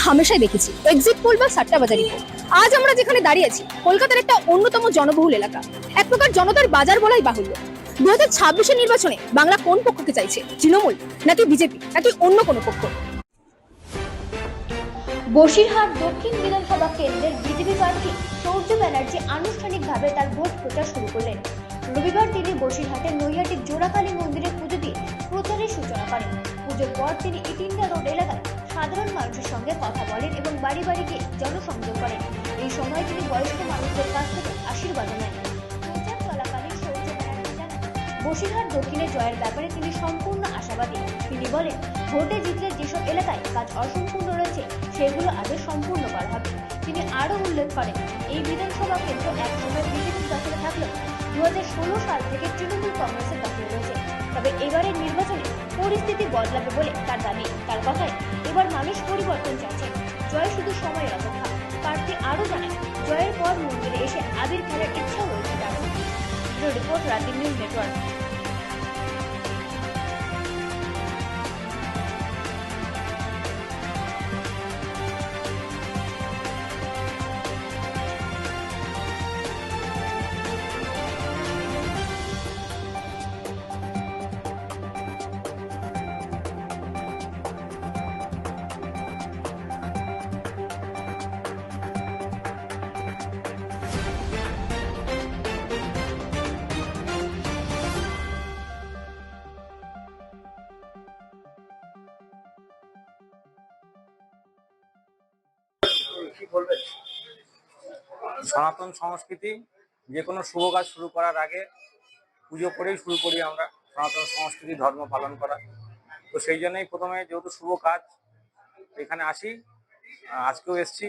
হামেশাই দেখেছি exit pole বা সাট্টা বাজারি পোল। আজ আমরা যেখানে দাঁড়িয়ে আছি কলকাতার একটা অন্যতম জনবহুল এলাকা, এক প্রকার জনতার বাজার বলাই বাহুল্য। 2026-এর নির্বাচনে বাংলা কোন পক্ষকে চাইছে, তৃণমূল নাকি বিজেপি নাকি অন্য কোনো পক্ষ? বসিরহাট দক্ষিণ বিধানসভা কেন্দ্রের বিজেপি প্রার্থী সৌর্য ব্যানার্জি আনুষ্ঠানিকভাবে তার ভোট প্রচার শুরু করলেন। রবিবার তিনি বসিরহাটের নৈহাটির জোড়াকালী মন্দিরে পুজো দিয়ে প্রচারের সূচনা করেন। পুজোর পর তিনি ইটিন্ডা রোড এলাকায় সাধারণ মানুষের সঙ্গে কথা বলেন এবং বাড়ি বাড়ি গিয়ে জনসংযোগ করেন। এই সময় তিনি বয়স্ক মানুষদের কাছ থেকে আশীর্বাদ নেন। প্রচার চলাকালীন সৌর্য ব্যানার্জি জানান, বসিরহাট দক্ষিণে জয়ের ব্যাপারে তিনি সম্পূর্ণ আশাবাদী। তিনি বলেন, ভোটে জিতলে যেসব এলাকায় কাজ অসম্পূর্ণ রয়েছে সেগুলো আগে সম্পূর্ণ করা হবে। তিনি আরও উল্লেখ করেন, এই বিধানসভা কেন্দ্র একসময় বিজেপির দখলে থাকলেও 2016 সাল থেকে তৃণমূল কংগ্রেসের দখলে রয়েছে। তবে এবারের নির্বাচনে পরিস্থিতি বদলাবে বলে তার দাবি। তার কথায়, এবার মানুষ পরিবর্তন চাইছে, জয় শুধু সময়ের অপেক্ষা। প্রার্থী আরও জানান, জয়ের পর মন্দিরে এসে আবির খেলার ইচ্ছাও রয়েছে তার। রিপোর্ট রাতের নিউজ নেটওয়ার্ক। সনাতন সংস্কৃতি যে কোনো শুভ কাজ শুরু করার আগে পুজো করেই শুরু করি আমরা। সনাতন সংস্কৃতি ধর্ম পালন করা, তো সেই জন্যই প্রথমে যেহেতু শুভ কাজ এখানে আসি, আজকেও এসছি,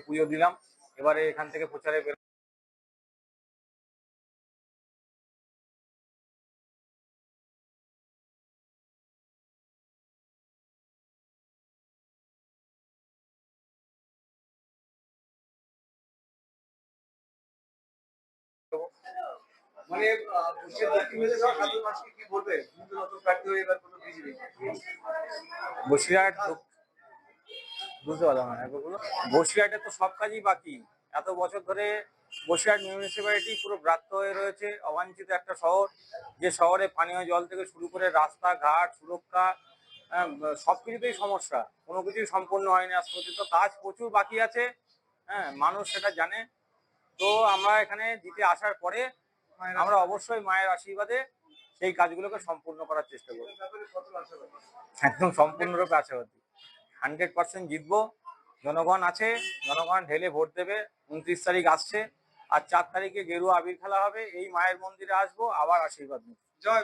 পুজো দিলাম। এবারে এখান থেকে প্রচারে বেরোবো। মানে সাধারণ মানুষকে কি বলবে? প্রার্থী হয়ে এবার কোনো বিজেপি বসিরহাট বুঝতে পারলাম না এগুলো। বসিরহাটে তো সব কাজই বাকি। এত বছর ধরে বসিরহাট মিউনিসিপ্যালিটি পুরো ব্রাত্য হয়ে রয়েছে, অবাঞ্ছিত একটা শহর, যে শহরে পানীয় জল থেকে শুরু করে রাস্তাঘাট, সুরক্ষা, সবকিছুতেই সমস্যা, কোনো কিছুই সম্পূর্ণ হয়নি আজ পর্যন্ত। কাজ প্রচুর বাকি আছে, মানুষ সেটা জানে। তো আমরা এখানে দিতে আসার পরে আমরা অবশ্যই মায়ের আশীর্বাদে সেই কাজগুলোকে সম্পূর্ণ করার চেষ্টা করব। একদম সম্পূর্ণরূপে আশাবাদী, 100% জিতবো। জনগণ আছে, জনগণ ঢেলে ভোট দেবে। 29 তারিখ আসছে, আর 4 তারিখে গেরুয়া আবির খেলা হবে। এই মায়ের মন্দিরে আসবো, আবার আশীর্বাদ নিতে। জয়